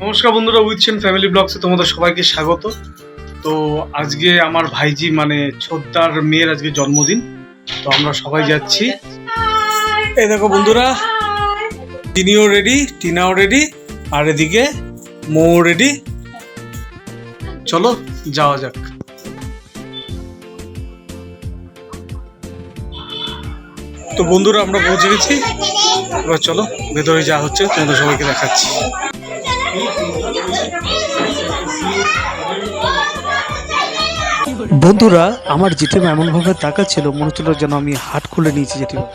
নমস্কার বন্ধুরা, উইথছেন ফ্যামিলি ব্লগসে তোমাদের সবাইকে স্বাগত। তো আজকে আমার ভাইজি মানে ছোটদার মেয়ের আজকে জন্মদিন, তো আমরা সবাই যাচ্ছি। এই দেখো বন্ধুরা, তিনিও রেডি, টিনাও রেডি, আর এদিকে মৌ রেডি। চলো যাওয়া যাক। তো বন্ধুরা আমরা পৌঁছে গেছি, এবার চলো ভেতরে যা হচ্ছে তোমাদের সবাইকে দেখাচ্ছি। বন্ধুরা, আমার জেঠিমা এমন ভাবে তাকাচ্ছিল, মনে হচ্ছিল যেন আমি হাট খুলে নিয়েছি জেঠিমা।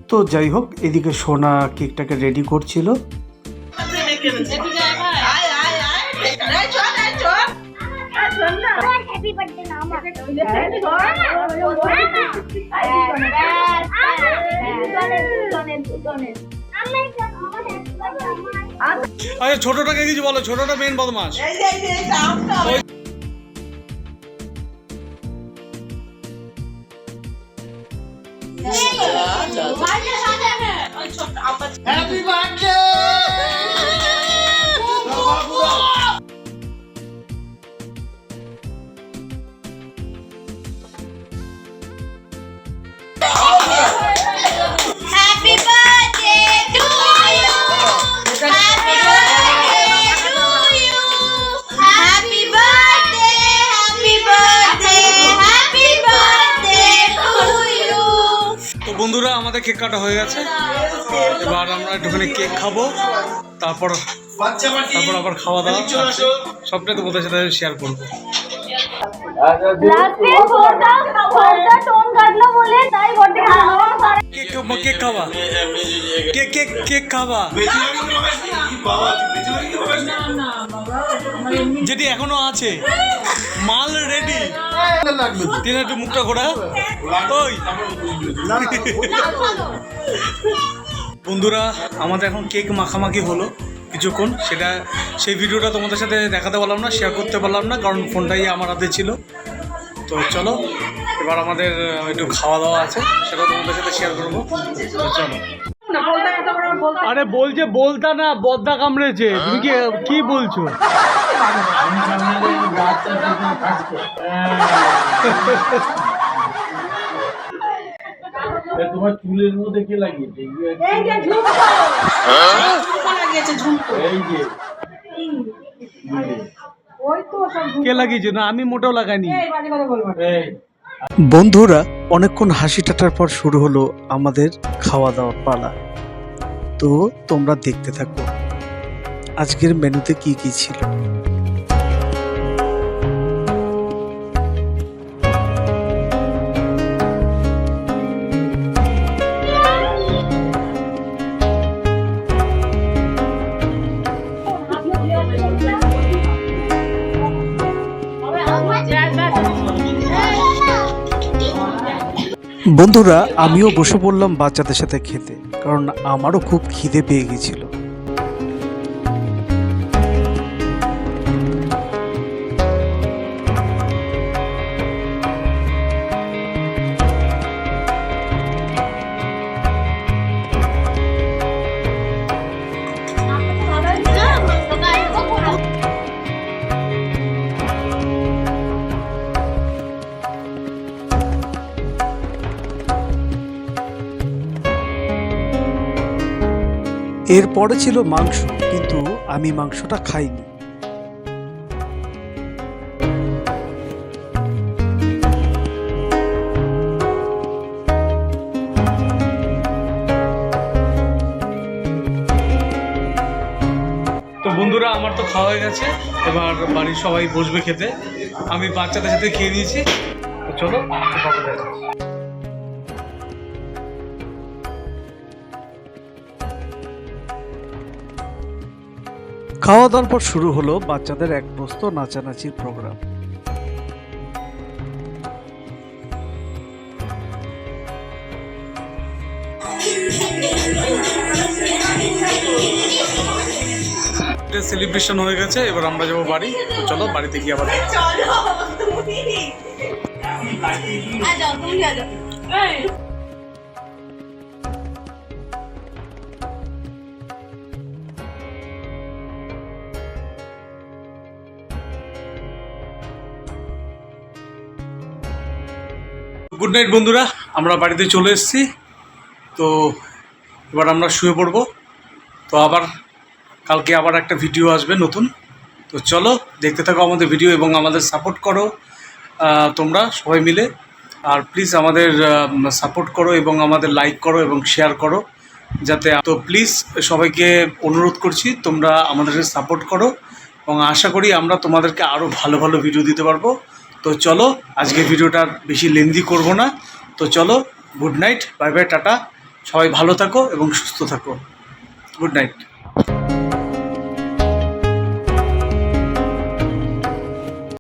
তো যাই হোক, এদিকে সোনা কেকটাকে রেডি করছিল। আচ্ছা, ছোটটাকে কিছু বলো, ছোটটা মেন বদমাস। Happy birthday. বন্ধুরা, আমাদের কেক কাটা হয়ে গেছে, এবার আমরা একটুখানি কেক খাবো, তারপর আবার খাওয়া দাওয়া, সবটাই তোমাদের সাথে শেয়ার করবো। কেক খাবা, কেক খাবা যেটি এখনো আছে, মাল রেডি। তিন একটু মুখটা ঘোরা। ওই বন্ধুরা, আমাদের এখন কেক মাখামাখি হলো কিছুক্ষণ, সেই ভিডিওটা তোমাদের সাথে দেখাতে পারলাম না, শেয়ার করতে পারলাম না, কারণ ফোনটাই আমার হাতে ছিল। তো চলো, এবার আমাদের একটু খাওয়া দাওয়া আছে, সেটা তোমাদের সাথে শেয়ার করবো। চলো। আরে বলছে বলতা না, বদ্দা কামড়েছে, তুমি কি বলছো? তোমার চুলের মধ্যে কে লাগিয়েছে? কে লাগিয়েছে? না, আমি মোটেও লাগাইনি। বন্ধুরা, অনেকক্ষণ হাসি ঠাট্টার পর শুরু হলো আমাদের খাওয়া দাওয়ার পালা। তো তোমরা দেখতে থাকো আজকের মেনুতে কি কি ছিল। বন্ধুরা, আমিও বসে পড়লাম বাচ্চাদের সাথে খেতে, কারণ আমারও খুব খিদে পেয়ে গেছিল। এরপরে ছিল মাংস, কিন্তু আমি মাংসটা খাইনি। তো বন্ধুরা, আমার তো খাওয়া হয়ে গেছে, এবার বাড়ির সবাই বসবে খেতে। আমি বাচ্চাদের সাথে খেয়ে নিয়েছি। তো চলো খাওয়া দাওয়ার পর শুরু হলো বাচ্চাদের এক বস্ত নাচানাচির প্রোগ্রাম। সেলিব্রেশন হয়ে গেছে, এবার আমরা যাবো বাড়ি। তো চলো বাড়িতে গিয়ে আবার গুড নাইট বন্ধুরা, আমরা বাড়িতে চলে এসেছি। তো এবার আমরা শুয়ে পড়ব। তো আবার কালকে আবার একটা ভিডিও আসবে নতুন। তো চলো দেখতে থাকো আমাদের ভিডিও এবং আমাদের সাপোর্ট করো তোমরা সবাই মিলে। আর প্লিজ আমাদের সাপোর্ট করো এবং আমাদের লাইক করো এবং শেয়ার করো যাতে। তো প্লিজ সবাইকে অনুরোধ করছি তোমরা আমাদেরকে সাপোর্ট করো এবং আশা করি আমরা তোমাদেরকে আরও ভালো ভালো ভিডিও দিতে পারবো। তো চলো আজকে ভিডিওটা বেশি লেন্দি করব না। তো চলো, good night, bye bye, tata. সবাই ভালো থাকো এবং সুস্থ থাকো। Good night.